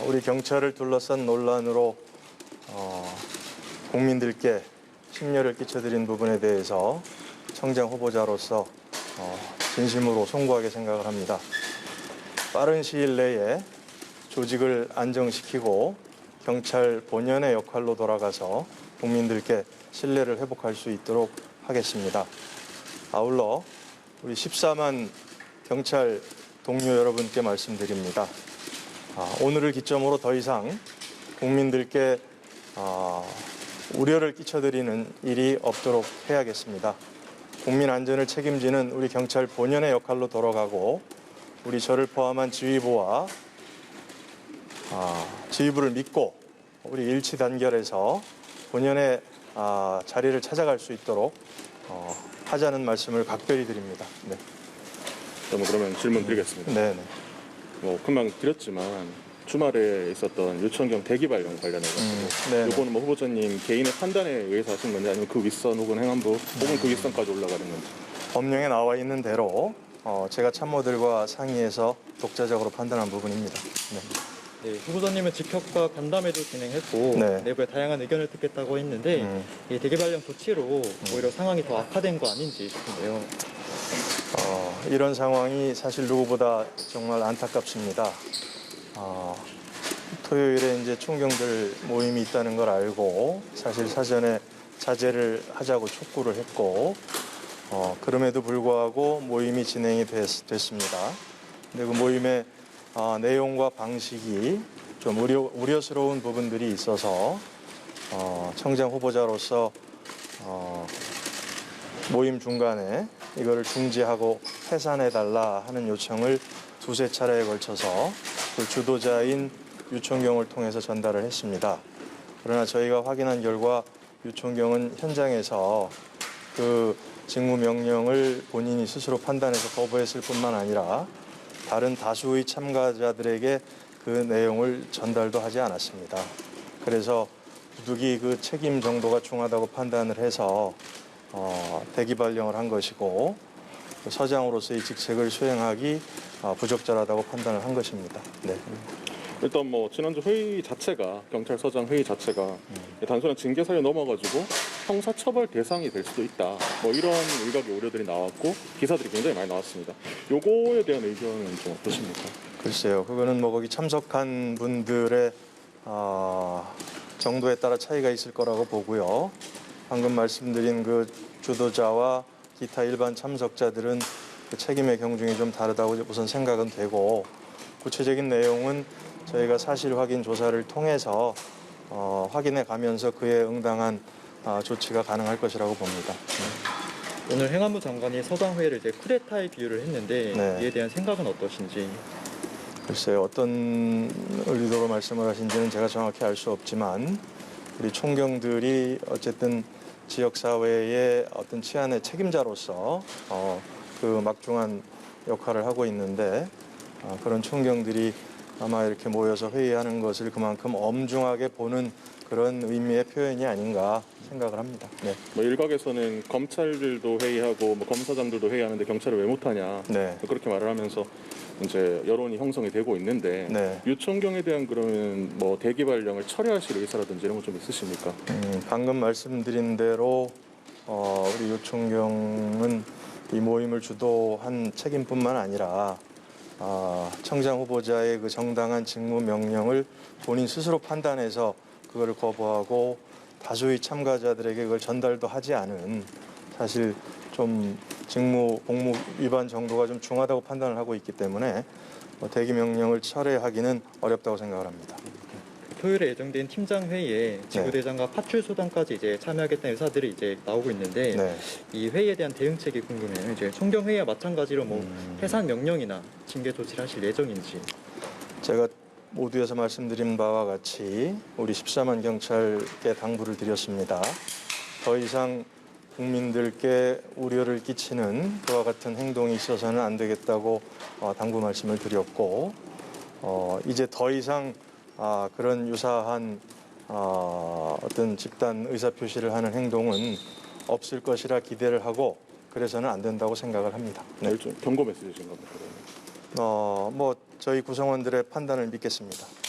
우리 경찰을 둘러싼 논란으로 국민들께 심려를 끼쳐드린 부분에 대해서 청장 후보자로서 진심으로 송구하게 생각을 합니다. 빠른 시일 내에 조직을 안정시키고 경찰 본연의 역할로 돌아가서 국민들께 신뢰를 회복할 수 있도록 하겠습니다. 아울러 우리 14만 경찰 동료 여러분께 말씀드립니다. 오늘을 기점으로 더 이상 국민들께 우려를 끼쳐드리는 일이 없도록 해야겠습니다. 국민 안전을 책임지는 우리 경찰 본연의 역할로 돌아가고 우리 저를 포함한 지휘부와 지휘부를 믿고 우리 일치 단결해서 본연의 자리를 찾아갈 수 있도록 하자는 말씀을 각별히 드립니다. 네. 그러면 질문 드리겠습니다. 네네. 금방 드렸지만 주말에 있었던 유천경 대기 발령 관련해서 이거는 후보자님 개인의 판단에 의해서 하신 건지 아니면 그 윗선 혹은 행안부 혹은 그 윗선까지 올라가는 건지. 법령에 나와 있는 대로 제가 참모들과 상의해서 독자적으로 판단한 부분입니다. 네. 네, 후보자님은 직격과 간담회도 진행했고 네. 내부에 다양한 의견을 듣겠다고 했는데 이 대기 발령 조치로 오히려 상황이 더 악화된 거 아닌지 싶은데요. 이런 상황이 사실 누구보다 정말 안타깝습니다. 토요일에 이제 총경들 모임이 있다는 걸 알고 사실 사전에 자제를 하자고 촉구를 했고 그럼에도 불구하고 모임이 진행이 됐습니다. 근데 그 모임의 내용과 방식이 좀 우려스러운 부분들이 있어서 청장 후보자로서 모임 중간에 이거를 중지하고 해산해달라 하는 요청을 두세 차례에 걸쳐서 그 주도자인 유천경을 통해서 전달을 했습니다. 그러나 저희가 확인한 결과 유천경은 현장에서 그 직무명령을 본인이 스스로 판단해서 거부했을 뿐만 아니라 다른 다수의 참가자들에게 그 내용을 전달도 하지 않았습니다. 그래서 부득이 그 책임 정도가 중하다고 판단을 해서 대기 발령을 한 것이고 서장으로서의 직책을 수행하기 부적절하다고 판단을 한 것입니다. 네. 일단 지난주 회의 자체가 경찰서장 회의 자체가 단순한 징계 사유 넘어가지고 형사처벌 대상이 될 수도 있다. 이런 일각의 우려들이 나왔고 기사들이 굉장히 많이 나왔습니다. 요거에 대한 의견은 좀 어떠십니까? 글쎄요, 그거는 거기 참석한 분들의 정도에 따라 차이가 있을 거라고 보고요. 방금 말씀드린 그 주도자와 기타 일반 참석자들은 그 책임의 경중이 좀 다르다고 우선 생각은 되고 구체적인 내용은 저희가 사실 확인 조사를 통해서 확인해 가면서 그에 응당한 조치가 가능할 것이라고 봅니다. 오늘 행안부 장관이 서장 회의를 이제 쿠데타에 비유를 했는데 네. 이에 대한 생각은 어떠신지? 글쎄요, 어떤 의도로 말씀을 하신지는 제가 정확히 알 수 없지만 우리 총경들이 어쨌든 지역사회의 어떤 치안의 책임자로서 그 막중한 역할을 하고 있는데 그런 총경들이 아마 이렇게 모여서 회의하는 것을 그만큼 엄중하게 보는 그런 의미의 표현이 아닌가 생각을 합니다. 네. 일각에서는 검찰들도 회의하고 검사장들도 회의하는데 경찰을 왜 못하냐 네. 그렇게 말을 하면서 이제 여론이 형성이 되고 있는데 네. 유천경에 대한 그러면 대기 발령을 철회하실 의사라든지 이런 거 좀 있으십니까? 방금 말씀드린 대로 우리 유천경은 이 모임을 주도한 책임뿐만 아니라 청장 후보자의 그 정당한 직무 명령을 본인 스스로 판단해서 그거를 거부하고 다수의 참가자들에게 그걸 전달도 하지 않은 사실 좀 직무 공무 위반 정도가 좀 중하다고 판단을 하고 있기 때문에 대기 명령을 철회하기는 어렵다고 생각을 합니다. 토요일에 예정된 팀장 회의에 지구대장과 파출소장까지 이제 참여하겠다는 의사들이 이제 나오고 있는데 네. 이 회의에 대한 대응책이 궁금해요. 이제 총경 회의와 마찬가지로 해산 명령이나 징계 조치를 하실 예정인지. 제가 모두에서 말씀드린 바와 같이 우리 14만 경찰께 당부를 드렸습니다. 더 이상 국민들께 우려를 끼치는 그와 같은 행동이 있어서는 안 되겠다고 당부 말씀을 드렸고 이제 더 이상 그런 유사한 어떤 집단 의사표시를 하는 행동은 없을 것이라 기대를 하고 그래서는 안 된다고 생각을 합니다. 네. 좀 경고 메시지인가 보다. 저희 구성원들의 판단을 믿겠습니다. 네.